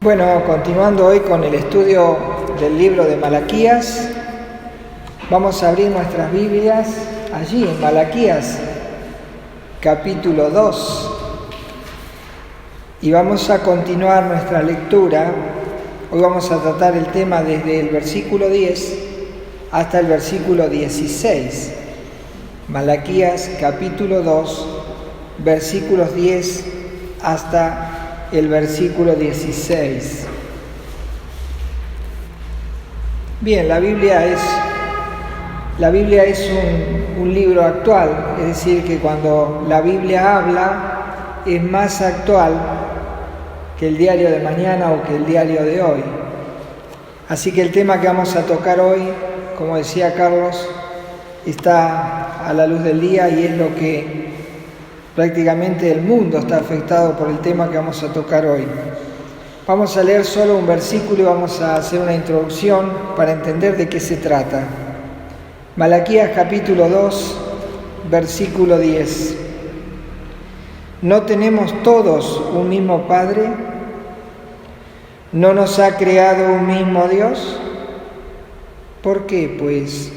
Bueno, continuando hoy con el estudio del libro de Malaquías, vamos a abrir nuestras Biblias allí en Malaquías, capítulo 2, y vamos a continuar nuestra lectura. Hoy vamos a tratar el tema desde el versículo 10 hasta el versículo 16. Malaquías, capítulo 2, versículos 10 hasta el versículo 16. Bien, la Biblia es un libro actual, es decir, que cuando la Biblia habla es más actual que el diario de mañana o que el diario de hoy. Así que el tema que vamos a tocar hoy, como decía Carlos, está a la luz del día y es lo que prácticamente el mundo está afectado por el tema que vamos a tocar hoy. Vamos a leer solo un versículo y vamos a hacer una introducción para entender de qué se trata. Malaquías capítulo 2, versículo 10. ¿No tenemos todos un mismo Padre? ¿No nos ha creado un mismo Dios? ¿Por qué, pues,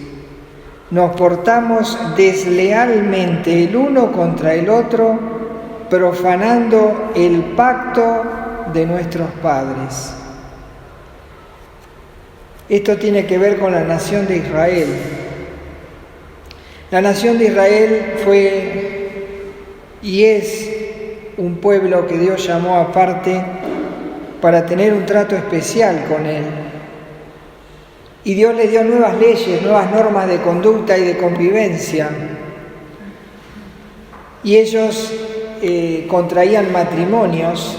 nos portamos deslealmente el uno contra el otro, profanando el pacto de nuestros padres? Esto tiene que ver con la nación de Israel. La nación de Israel fue y es un pueblo que Dios llamó aparte para tener un trato especial con él. Y Dios les dio nuevas leyes, nuevas normas de conducta y de convivencia. Y ellos contraían matrimonios.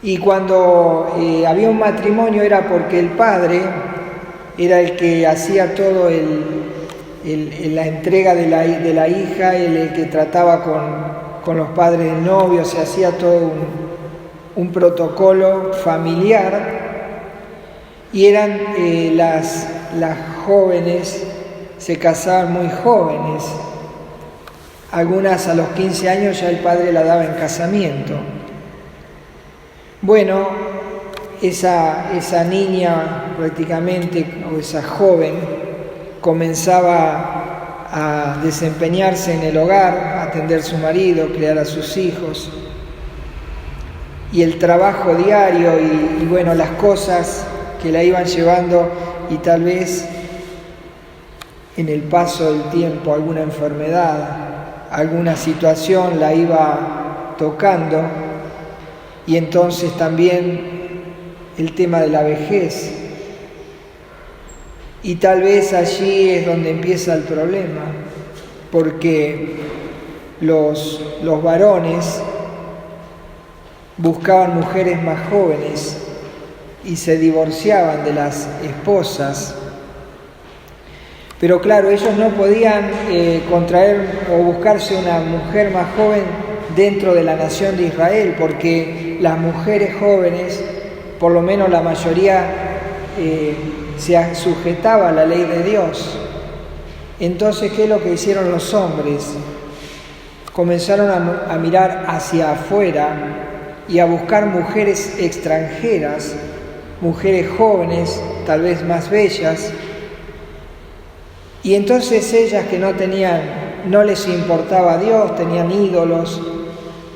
Y cuando había un matrimonio era porque el padre era el que hacía todo la entrega de la hija, el que trataba con los padres del novio, se hacía todo un protocolo familiar. Y eran las jóvenes, se casaban muy jóvenes. Algunas a los 15 años ya el padre la daba en casamiento. Bueno, esa niña prácticamente, o esa joven, comenzaba a desempeñarse en el hogar, a atender a su marido, criar a sus hijos. Y el trabajo diario y bueno, las cosas que la iban llevando, y tal vez en el paso del tiempo alguna enfermedad, alguna situación la iba tocando, y entonces también el tema de la vejez. Y tal vez allí es donde empieza el problema, porque los varones buscaban mujeres más jóvenes y se divorciaban de las esposas. Pero claro, ellos no podían contraer o buscarse una mujer más joven dentro de la nación de Israel, porque las mujeres jóvenes, por lo menos la mayoría, se sujetaba a la ley de Dios. Entonces, ¿qué es lo que hicieron los hombres? Comenzaron a mirar hacia afuera y a buscar mujeres extranjeras, mujeres jóvenes, tal vez más bellas, y entonces ellas que no les importaba Dios, tenían ídolos,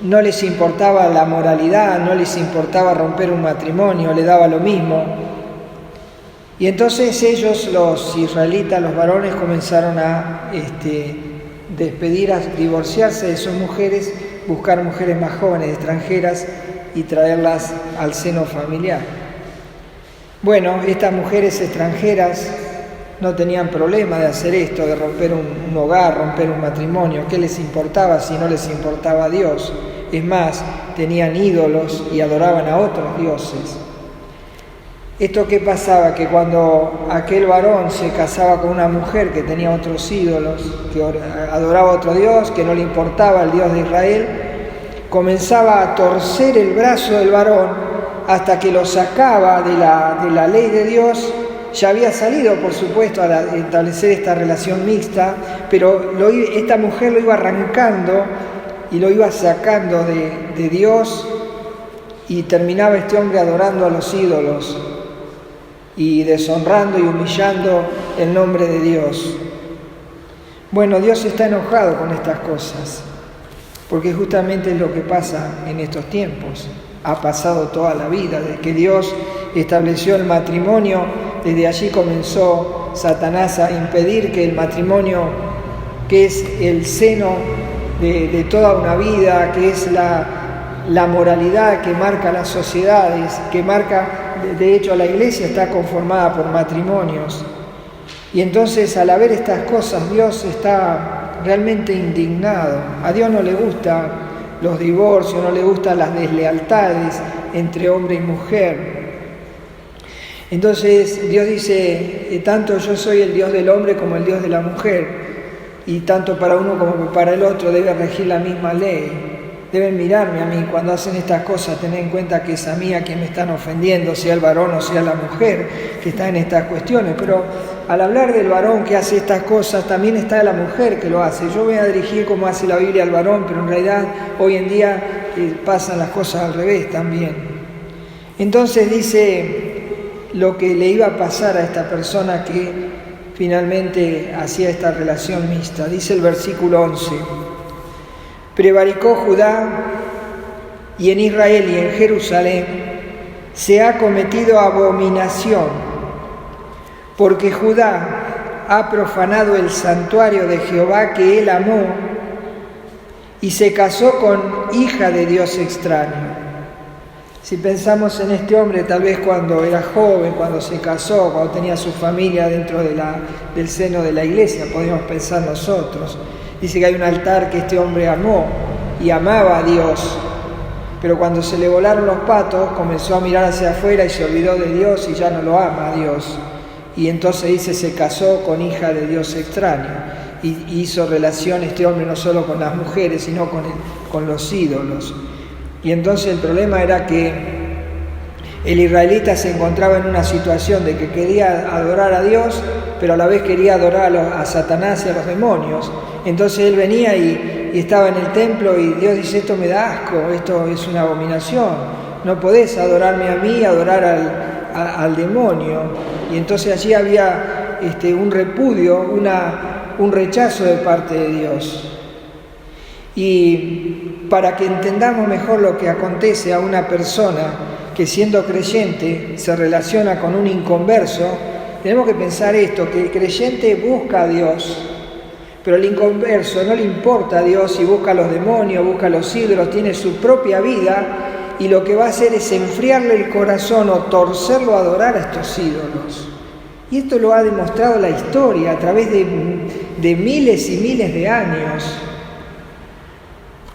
no les importaba la moralidad, no les importaba romper un matrimonio, le daba lo mismo. Y entonces ellos, los israelitas, los varones, comenzaron a divorciarse de sus mujeres, buscar mujeres más jóvenes, extranjeras, y traerlas al seno familiar. Bueno, estas mujeres extranjeras no tenían problema de hacer esto, de romper un hogar, romper un matrimonio. ¿Qué les importaba si no les importaba a Dios? Es más, tenían ídolos y adoraban a otros dioses. ¿Esto qué pasaba? Que cuando aquel varón se casaba con una mujer que tenía otros ídolos, que adoraba a otro Dios, que no le importaba el Dios de Israel, comenzaba a torcer el brazo del varón hasta que lo sacaba de la ley de Dios. Ya había salido, por supuesto, a establecer esta relación mixta, pero esta mujer lo iba arrancando y lo iba sacando de Dios y terminaba este hombre adorando a los ídolos y deshonrando y humillando el nombre de Dios. Bueno, Dios está enojado con estas cosas, porque justamente es lo que pasa en estos tiempos. Ha pasado toda la vida, desde que Dios estableció el matrimonio, desde allí comenzó Satanás a impedir que el matrimonio, que es el seno de toda una vida, que es la moralidad que marca las sociedades, que marca, de hecho la iglesia está conformada por matrimonios. Y entonces al haber estas cosas Dios está realmente indignado. A Dios no le gustan los divorcios, no le gustan las deslealtades entre hombre y mujer. Entonces Dios dice, tanto yo soy el Dios del hombre como el Dios de la mujer, y tanto para uno como para el otro debe regir la misma ley. Deben mirarme a mí cuando hacen estas cosas, tener en cuenta que es a mí a quien me están ofendiendo, sea el varón o sea la mujer que está en estas cuestiones. Pero al hablar del varón que hace estas cosas, también está la mujer que lo hace. Yo voy a dirigir como hace la Biblia al varón, pero en realidad hoy en día pasan las cosas al revés también. Entonces dice lo que le iba a pasar a esta persona que finalmente hacía esta relación mixta. Dice el versículo 11: prevaricó Judá, y en Israel y en Jerusalén se ha cometido abominación, porque Judá ha profanado el santuario de Jehová que él amó, y se casó con hija de Dios extraño. Si pensamos en este hombre, tal vez cuando era joven, cuando se casó, cuando tenía su familia dentro del seno de la iglesia, podemos pensar nosotros. Dice que hay un altar que este hombre amó y amaba a Dios, pero cuando se le volaron los patos comenzó a mirar hacia afuera y se olvidó de Dios y ya no lo ama a Dios. Y entonces dice, se casó con hija de Dios extraño y hizo relación este hombre no solo con las mujeres, sino con los ídolos. Y entonces el problema era que el israelita se encontraba en una situación de que quería adorar a Dios, pero a la vez quería adorar a Satanás y a los demonios. Entonces él venía y estaba en el templo y Dios dice, esto me da asco, esto es una abominación. No podés adorarme a mí, adorar al demonio. Y entonces allí había un repudio, un rechazo de parte de Dios. Y para que entendamos mejor lo que acontece a una persona que siendo creyente se relaciona con un inconverso, tenemos que pensar esto, que el creyente busca a Dios, pero el inconverso no le importa a Dios y busca a los demonios, busca a los ídolos, tiene su propia vida y lo que va a hacer es enfriarle el corazón o torcerlo a adorar a estos ídolos. Y esto lo ha demostrado la historia a través de miles y miles de años.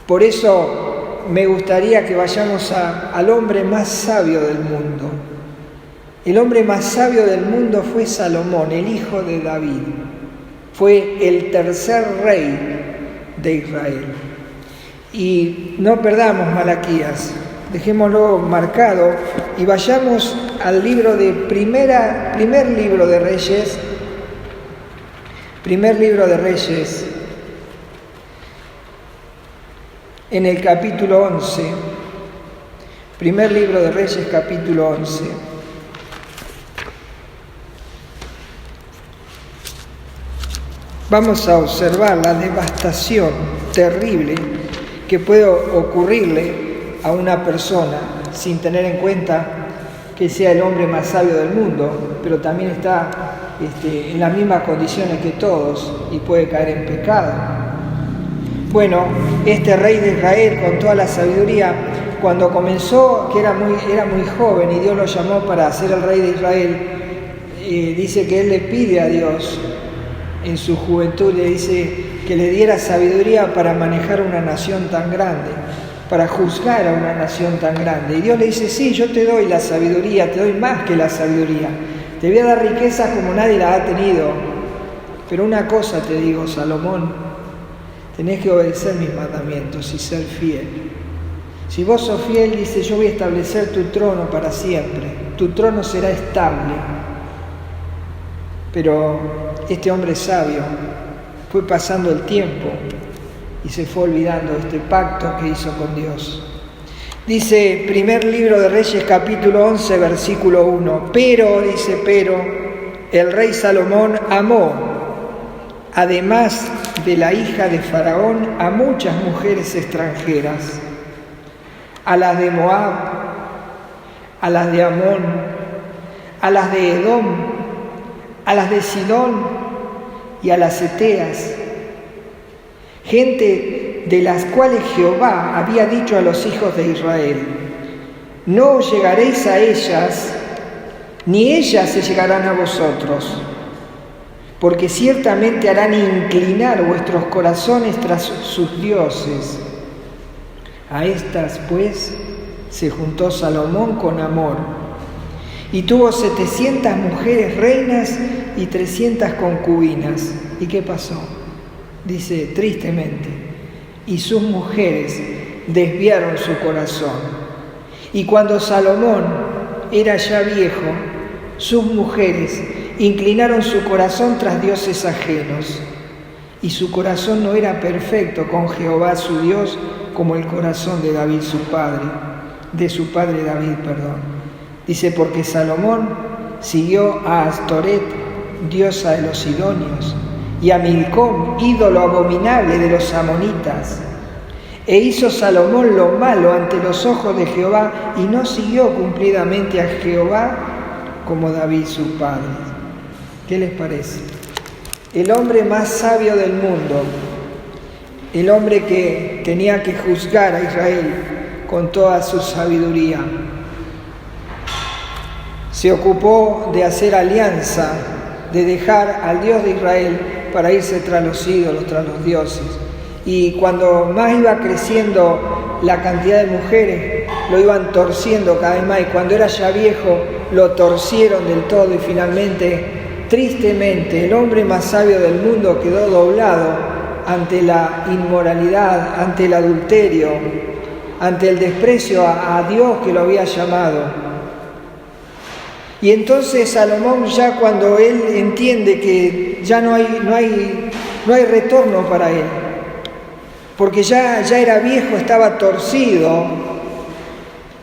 Por eso me gustaría que vayamos al hombre más sabio del mundo. El hombre más sabio del mundo fue Salomón, el hijo de David. Fue el tercer rey de Israel. Y no perdamos Malaquías, dejémoslo marcado y vayamos al libro de primer libro de Reyes. Primer libro de Reyes. En el capítulo 11, primer libro de Reyes, capítulo 11. Vamos a observar la devastación terrible que puede ocurrirle a una persona sin tener en cuenta que sea el hombre más sabio del mundo, pero también está en las mismas condiciones que todos y puede caer en pecado. Bueno, este rey de Israel, con toda la sabiduría, cuando comenzó, que era muy joven y Dios lo llamó para ser el rey de Israel, dice que él le pide a Dios en su juventud, le dice que le diera sabiduría para manejar una nación tan grande, para juzgar a una nación tan grande. Y Dios le dice, sí, yo te doy la sabiduría, te doy más que la sabiduría, te voy a dar riquezas como nadie la ha tenido. Pero una cosa te digo, Salomón, tenés que obedecer mis mandamientos y ser fiel. Si vos sos fiel, dice, yo voy a establecer tu trono para siempre. Tu trono será estable. Pero este hombre sabio fue pasando el tiempo y se fue olvidando de este pacto que hizo con Dios. Dice, primer libro de Reyes, capítulo 11, versículo 1. Pero, el rey Salomón amó, además de la hija de Faraón, a muchas mujeres extranjeras, a las de Moab, a las de Amón, a las de Edom, a las de Sidón y a las Eteas, gente de las cuales Jehová había dicho a los hijos de Israel: no llegaréis a ellas, ni ellas se llegarán a vosotros, porque ciertamente harán inclinar vuestros corazones tras sus dioses. A estas, pues, se juntó Salomón con amor, y tuvo 700 mujeres reinas y 300 concubinas. ¿Y qué pasó? Dice, tristemente, y sus mujeres desviaron su corazón. Y cuando Salomón era ya viejo, sus mujeres inclinaron su corazón tras dioses ajenos, y su corazón no era perfecto con Jehová su Dios, como el corazón de David su padre, de su padre David, Dice, porque Salomón siguió a Astoret, diosa de los sidonios, y a Milcom, ídolo abominable de los amonitas. E hizo Salomón lo malo ante los ojos de Jehová, y no siguió cumplidamente a Jehová como David su padre. ¿Qué les parece? El hombre más sabio del mundo, el hombre que tenía que juzgar a Israel con toda su sabiduría, se ocupó de hacer alianza, de dejar al Dios de Israel para irse tras los ídolos, tras los dioses. Y cuando más iba creciendo la cantidad de mujeres, lo iban torciendo cada vez más, y cuando era ya viejo lo torcieron del todo, y finalmente, tristemente, el hombre más sabio del mundo quedó doblado ante la inmoralidad, ante el adulterio, ante el desprecio a Dios que lo había llamado. Y entonces Salomón, ya cuando él entiende que ya no hay retorno para él, porque ya era viejo, estaba torcido,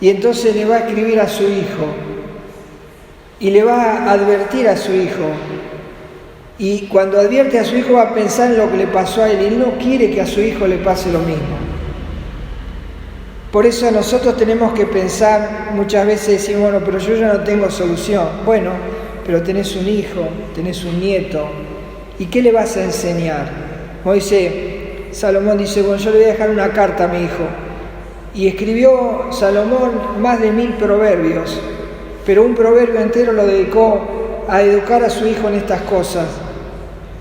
y entonces le va a escribir a su hijo, y le va a advertir a su hijo, y cuando advierte a su hijo va a pensar en lo que le pasó a él, y él no quiere que a su hijo le pase lo mismo. Por eso nosotros tenemos que pensar, muchas veces decimos, bueno, pero yo ya no tengo solución. Bueno, pero tenés un hijo, tenés un nieto, ¿y qué le vas a enseñar? Salomón dice, bueno, yo le voy a dejar una carta a mi hijo. Y escribió Salomón más de 1000 proverbios, pero un proverbio entero lo dedicó a educar a su hijo en estas cosas,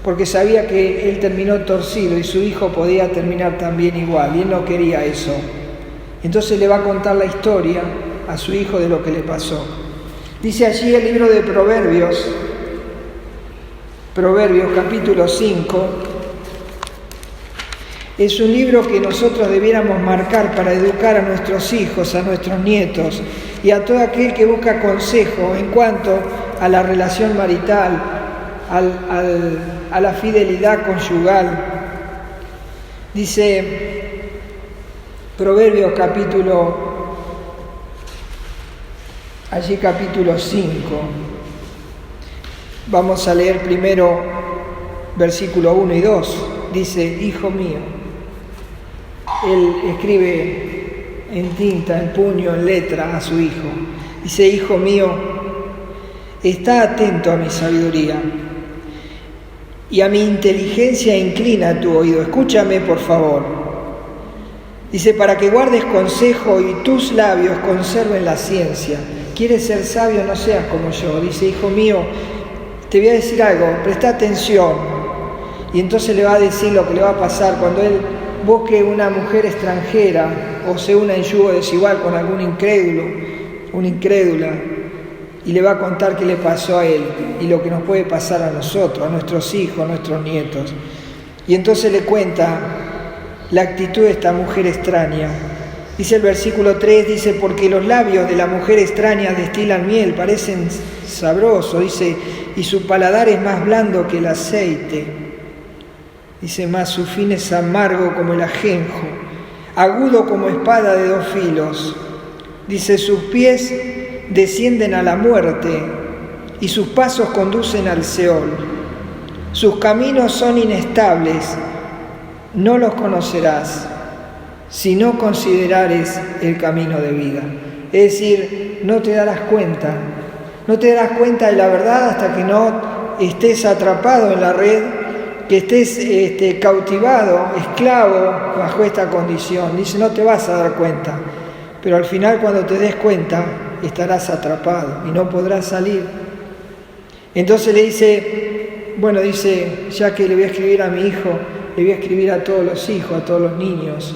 porque sabía que él terminó torcido y su hijo podía terminar también igual, y él no quería eso. Entonces le va a contar la historia a su hijo de lo que le pasó. Dice allí el libro de Proverbios capítulo 5, es un libro que nosotros debiéramos marcar para educar a nuestros hijos, a nuestros nietos y a todo aquel que busca consejo en cuanto a la relación marital, a la fidelidad conyugal. Dice Proverbios capítulo 5. Vamos a leer primero versículo 1 y 2. Dice, hijo mío. Él escribe en tinta, en puño, en letra a su hijo. Dice, hijo mío, está atento a mi sabiduría y a mi inteligencia inclina tu oído. Escúchame, por favor. Dice, para que guardes consejo y tus labios conserven la ciencia. ¿Quieres ser sabio? No seas como yo. Dice, hijo mío, te voy a decir algo, presta atención. Y entonces le va a decir lo que le va a pasar cuando él busque una mujer extranjera o se una en yugo desigual con algún incrédulo, una incrédula, y le va a contar qué le pasó a él y lo que nos puede pasar a nosotros, a nuestros hijos, a nuestros nietos. Y entonces le cuenta la actitud de esta mujer extraña. Dice el versículo 3, dice, porque los labios de la mujer extraña destilan miel, parecen sabrosos, dice, y su paladar es más blando que el aceite. Dice, más su fin es amargo como el ajenjo, agudo como espada de 2 filos. Dice, sus pies descienden a la muerte y sus pasos conducen al Seol. Sus caminos son inestables, no los conocerás si no considerares el camino de vida. Es decir, no te darás cuenta de la verdad hasta que no estés atrapado en la red, que estés cautivado, esclavo bajo esta condición. Dice, no te vas a dar cuenta, pero al final cuando te des cuenta estarás atrapado y no podrás salir. Entonces le dice, ya que le voy a escribir a mi hijo, le voy a escribir a todos los hijos, a todos los niños.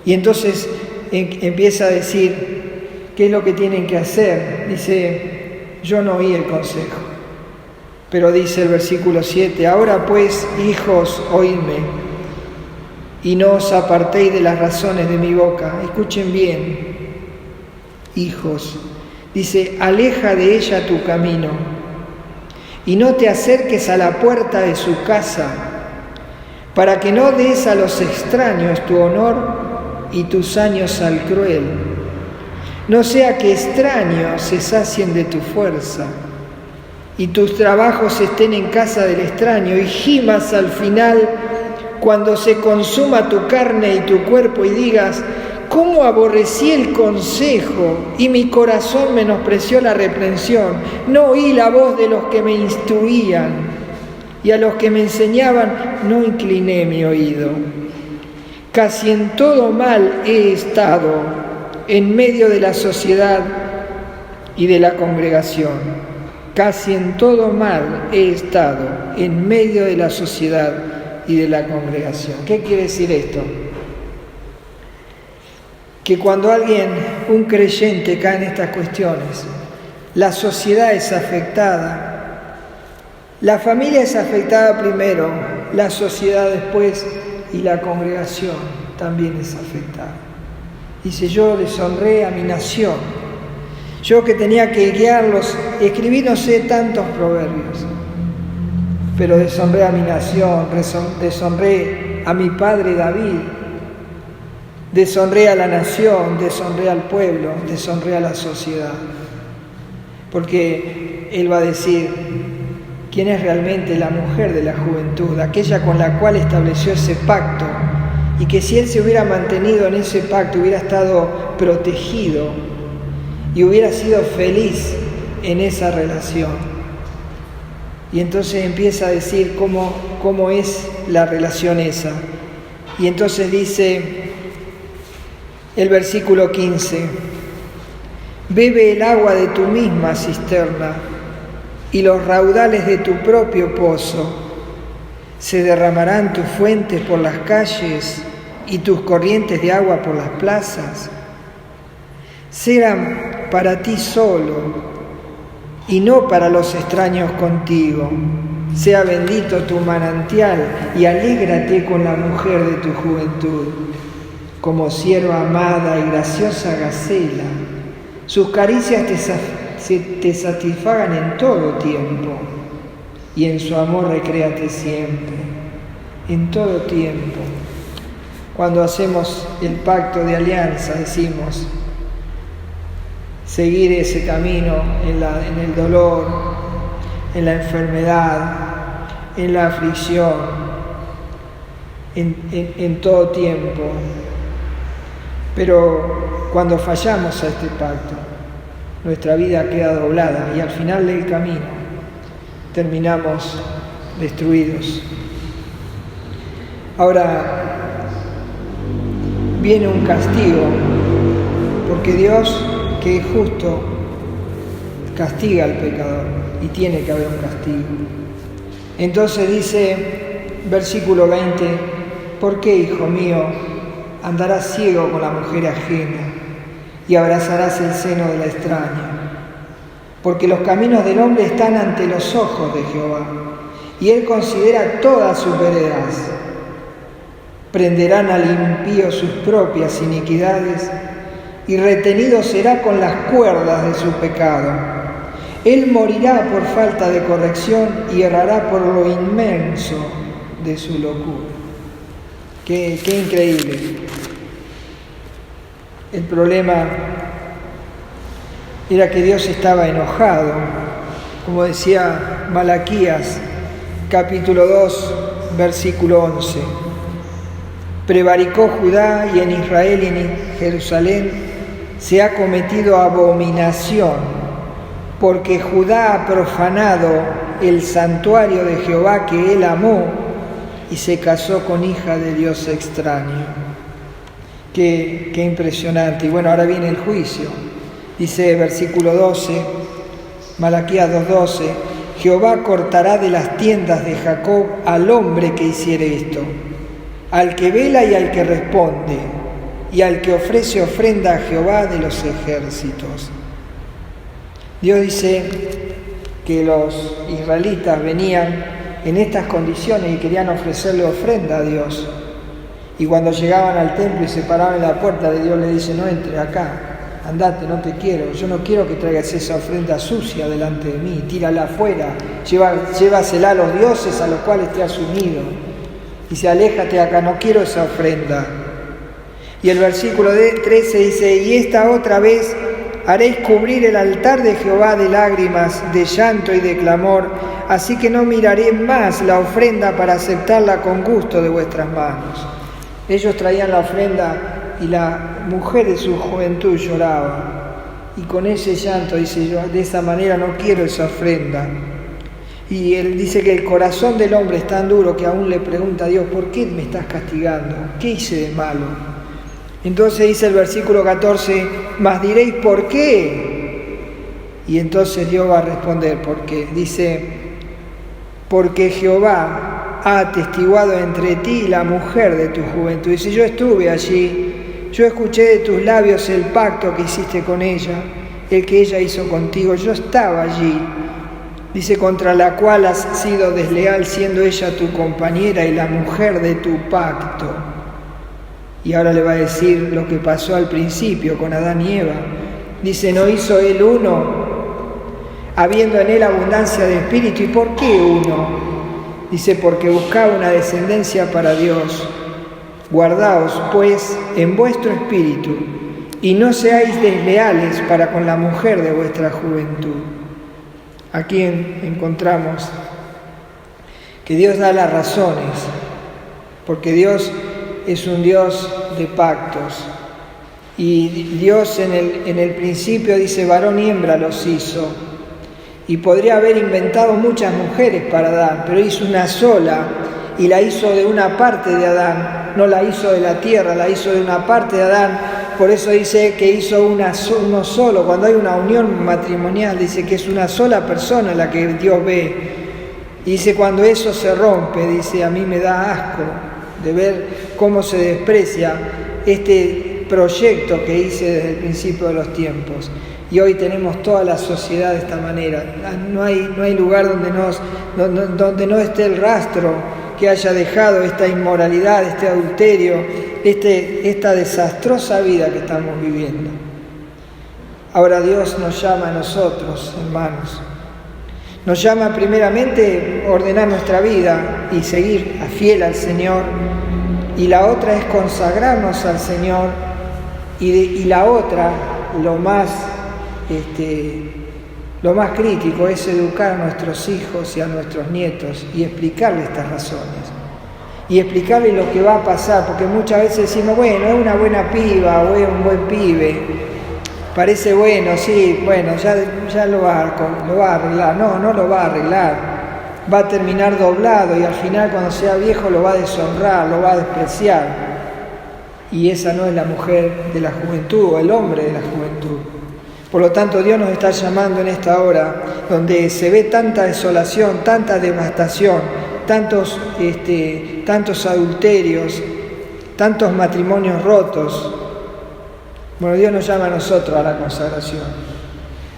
Y entonces empieza a decir qué es lo que tienen que hacer. Dice, yo no oí el consejo. Pero dice el versículo 7, ahora pues, hijos, oídme, y no os apartéis de las razones de mi boca. Escuchen bien, hijos. Dice, aleja de ella tu camino, y no te acerques a la puerta de su casa, para que no des a los extraños tu honor y tus años al cruel. No sea que extraños se sacien de tu fuerza, y tus trabajos estén en casa del extraño, y gimas al final cuando se consuma tu carne y tu cuerpo, y digas, ¿cómo aborrecí el consejo y mi corazón menospreció la reprensión? No oí la voz de los que me instruían, y a los que me enseñaban no incliné mi oído. Casi en todo mal he estado en medio de la sociedad y de la congregación. Casi en todo mal he estado en medio de la sociedad y de la congregación. ¿Qué quiere decir esto? Que cuando un creyente cae en estas cuestiones, la sociedad es afectada, la familia es afectada primero, la sociedad después y la congregación también es afectada. Dice, yo deshonré a mi nación. Yo que tenía que guiarlos, escribí no sé tantos proverbios, pero deshonré a mi nación, deshonré a mi padre David, deshonré a la nación, deshonré al pueblo, deshonré a la sociedad. Porque él va a decir, ¿quién es realmente la mujer de la juventud? Aquella con la cual estableció ese pacto, y que si él se hubiera mantenido en ese pacto, hubiera estado protegido y hubiera sido feliz en esa relación. Y entonces empieza a decir cómo es la relación esa. Y entonces dice el versículo 15, bebe el agua de tu misma cisterna y los raudales de tu propio pozo. Se derramarán tus fuentes por las calles y tus corrientes de agua por las plazas. Serán para ti solo y no para los extraños contigo. Sea bendito tu manantial y alégrate con la mujer de tu juventud. Como sierva amada y graciosa gacela, sus caricias te satisfagan en todo tiempo, y en su amor recréate siempre, en todo tiempo. Cuando hacemos el pacto de alianza, decimos, seguir ese camino en el dolor, en la enfermedad, en la aflicción, en todo tiempo. Pero cuando fallamos a este pacto, nuestra vida queda doblada y al final del camino terminamos destruidos. Ahora viene un castigo, porque Dios, que es justo, castiga al pecador y tiene que haber un castigo. Entonces dice, versículo 20, ¿por qué, hijo mío, andarás ciego con la mujer ajena y abrazarás el seno de la extraña? Porque los caminos del hombre están ante los ojos de Jehová, y Él considera todas sus veredas. Prenderán al impío sus propias iniquidades, y retenido será con las cuerdas de su pecado. Él morirá por falta de corrección y errará por lo inmenso de su locura. Qué increíble. El problema era que Dios estaba enojado, como decía Malaquías, capítulo 2, versículo 11. Prevaricó Judá y en Israel y en Jerusalén se ha cometido abominación, porque Judá ha profanado el santuario de Jehová que él amó y se casó con hija de Dios extraño. Qué impresionante. Y bueno, ahora viene el juicio. Dice versículo 12, Malaquías 2:12, Jehová cortará de las tiendas de Jacob al hombre que hiciere esto, al que vela y al que responde, y al que ofrece ofrenda a Jehová de los ejércitos. Dios dice que los israelitas venían en estas condiciones y querían ofrecerle ofrenda a Dios. Y cuando llegaban al templo y se paraban en la puerta de Dios, le dice: no entre acá, andate, no te quiero, yo no quiero que traigas esa ofrenda sucia delante de mí, tírala afuera, llévasela a los dioses a los cuales te has unido. Dice: aléjate de acá, no quiero esa ofrenda. Y el versículo 13 dice: y esta otra vez haréis cubrir el altar de Jehová de lágrimas, de llanto y de clamor, así que no miraré más la ofrenda para aceptarla con gusto de vuestras manos. Ellos traían la ofrenda y la mujer de su juventud lloraba. Y con ese llanto dice: yo de esa manera no quiero esa ofrenda. Y él dice que el corazón del hombre es tan duro que aún le pregunta a Dios: ¿por qué me estás castigando? ¿Qué hice de malo? Entonces dice el versículo 14: mas diréis ¿por qué? Y entonces Dios va a responder ¿por qué? Dice: porque Jehová ha atestiguado entre ti la mujer de tu juventud. Dice: yo estuve allí, yo escuché de tus labios el pacto que hiciste con ella, el que ella hizo contigo, yo estaba allí. Dice: contra la cual has sido desleal, siendo ella tu compañera y la mujer de tu pacto. Y ahora le va a decir lo que pasó al principio con Adán y Eva. Dice: ¿no hizo él uno, habiendo en él abundancia de espíritu? ¿Y por qué uno? Dice: porque buscaba una descendencia para Dios. Guardaos, pues, en vuestro espíritu, y no seáis desleales para con la mujer de vuestra juventud. Aquí encontramos que Dios da las razones, porque Dios es un Dios de pactos. Y Dios en el principio dice: varón y hembra los hizo. Y podría haber inventado muchas mujeres para Adán, pero hizo una sola, y la hizo de una parte de Adán, no la hizo de la tierra, la hizo de una parte de Adán. Por eso dice que hizo uno solo. Cuando hay una unión matrimonial, dice que es una sola persona la que Dios ve. Y dice: cuando eso se rompe, dice, a mí me da asco de ver cómo se desprecia este proyecto que hice desde el principio de los tiempos. Y hoy tenemos toda la sociedad de esta manera. No hay lugar donde no esté el rastro que haya dejado esta inmoralidad, este adulterio, esta desastrosa vida que estamos viviendo. Ahora Dios nos llama a nosotros, hermanos. Nos llama primeramente a ordenar nuestra vida y seguir fiel al Señor. Y la otra es consagrarnos al Señor. Y la otra, lo más crítico, es educar a nuestros hijos y a nuestros nietos y explicarles estas razones. Y explicarles lo que va a pasar, porque muchas veces decimos: bueno, es una buena piba o es un buen pibe, parece bueno, sí, bueno, ya lo va a arreglar. No lo va a arreglar, va a terminar doblado y al final, cuando sea viejo, lo va a deshonrar, lo va a despreciar. Y esa no es la mujer de la juventud o el hombre de la juventud. Por lo tanto, Dios nos está llamando en esta hora, donde se ve tanta desolación, tanta devastación, tantos adulterios, tantos matrimonios rotos. Bueno, Dios nos llama a nosotros a la consagración.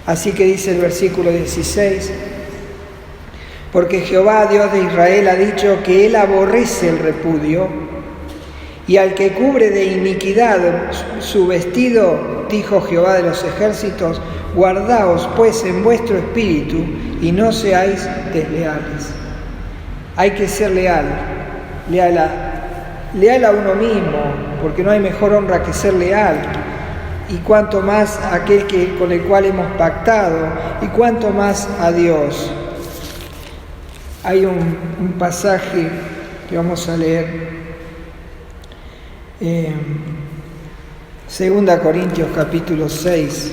Así que dice el versículo 16: porque Jehová, Dios de Israel, ha dicho que Él aborrece el repudio, y al que cubre de iniquidad su vestido, dijo Jehová de los ejércitos: guardaos pues en vuestro espíritu y no seáis desleales. Hay que ser leal a uno mismo, porque no hay mejor honra que ser leal. y cuánto más a aquel con el cual hemos pactado, y cuánto más a Dios. Hay un pasaje que vamos a leer, 2 Corintios capítulo 6,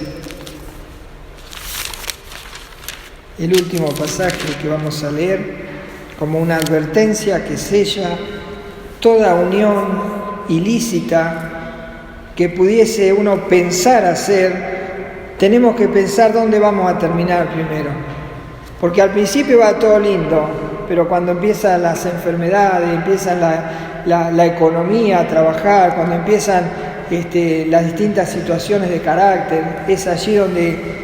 el último pasaje que vamos a leer, como una advertencia que sella toda unión ilícita que pudiese uno pensar hacer. Tenemos que pensar dónde vamos a terminar primero, porque al principio va todo lindo, pero cuando empiezan las enfermedades, empiezan la economía a trabajar, cuando empiezan las distintas situaciones de carácter, es allí donde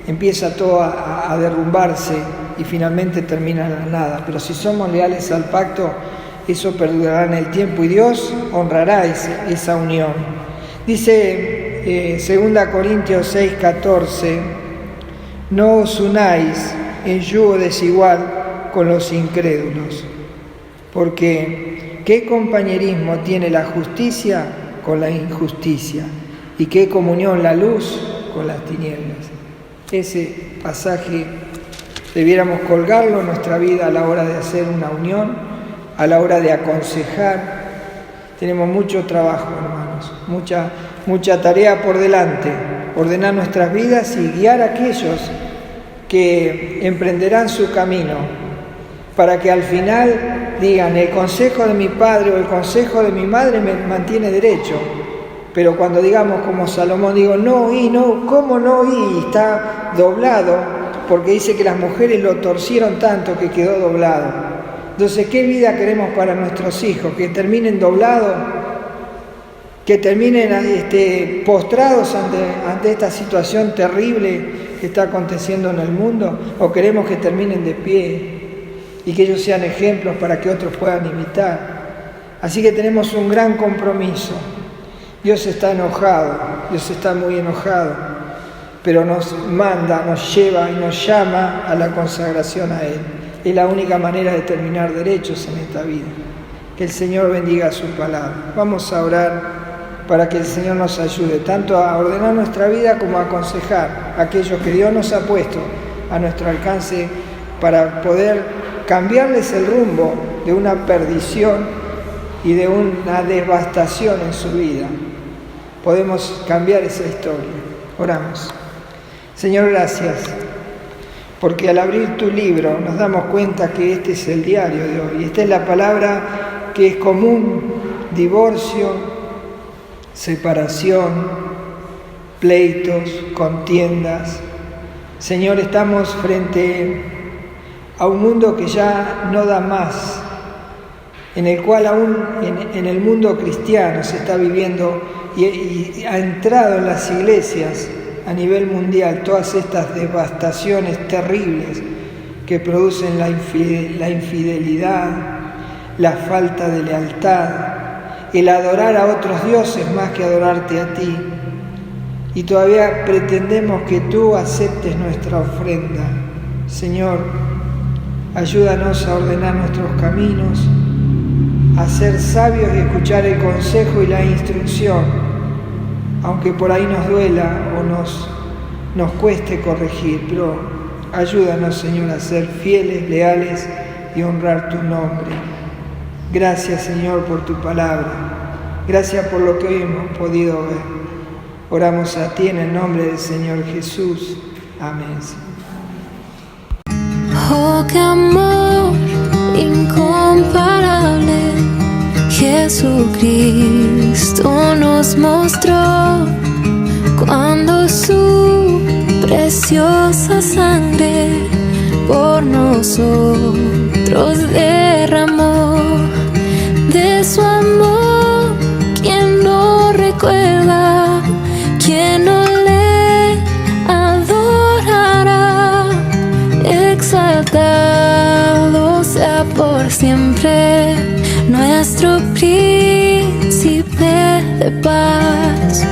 empieza todo a derrumbarse y finalmente termina en la nada. Pero si somos leales al pacto, eso perdurará en el tiempo y Dios honrará esa unión. Dice 2 Corintios 6:14, no os unáis en yugo desigual con los incrédulos, porque ¿qué compañerismo tiene la justicia con la injusticia? ¿Y qué comunión la luz con las tinieblas? Ese pasaje debiéramos colgarlo en nuestra vida a la hora de hacer una unión, a la hora de aconsejar. Tenemos mucho trabajo, hermanos, mucha tarea por delante, ordenar nuestras vidas y guiar a aquellos que emprenderán su camino, para que al final digan, el consejo de mi padre o el consejo de mi madre me mantiene derecho. Pero cuando digamos como Salomón, digo, no oí, no, ¿cómo no oí? Y está doblado, porque dice que las mujeres lo torcieron tanto que quedó doblado. Entonces, ¿qué vida queremos para nuestros hijos? ¿Que terminen doblados? ¿Que terminen postrados ante esta situación terrible que está aconteciendo en el mundo? ¿O queremos que terminen de pie y que ellos sean ejemplos para que otros puedan imitar? Así que tenemos un gran compromiso. Dios está enojado, Dios está muy enojado, pero nos manda, nos lleva y nos llama a la consagración a Él. Es la única manera de terminar derechos en esta vida. Que el Señor bendiga su palabra. Vamos a orar para que el Señor nos ayude tanto a ordenar nuestra vida como a aconsejar a aquellos que Dios nos ha puesto a nuestro alcance para poder cambiarles el rumbo de una perdición y de una devastación en su vida. Podemos cambiar esa historia. Oramos. Señor, gracias, porque al abrir tu libro nos damos cuenta que este es el diario de hoy. Esta es la palabra que es común: divorcio, separación, pleitos, contiendas. Señor, estamos frente a un mundo que ya no da más, en el cual aún en el mundo cristiano se está viviendo y ha entrado en las iglesias a nivel mundial todas estas devastaciones terribles que producen la infidelidad, la falta de lealtad, el adorar a otros dioses más que adorarte a ti. Y todavía pretendemos que tú aceptes nuestra ofrenda. Señor, ayúdanos a ordenar nuestros caminos, a ser sabios y escuchar el consejo y la instrucción, aunque por ahí nos duela o nos cueste corregir, pero ayúdanos, Señor, a ser fieles, leales y honrar tu nombre. Gracias, Señor, por tu palabra. Gracias por lo que hoy hemos podido ver. Oramos a ti en el nombre del Señor Jesús. Amén. Oh, qué amor incomparable, Jesucristo nos mostró cuando su preciosa sangre por nosotros derramó. De su amor, ¿quién no recuerda? ¿Quién no le adorará? Exaltado sea por siempre nuestro príncipe de paz.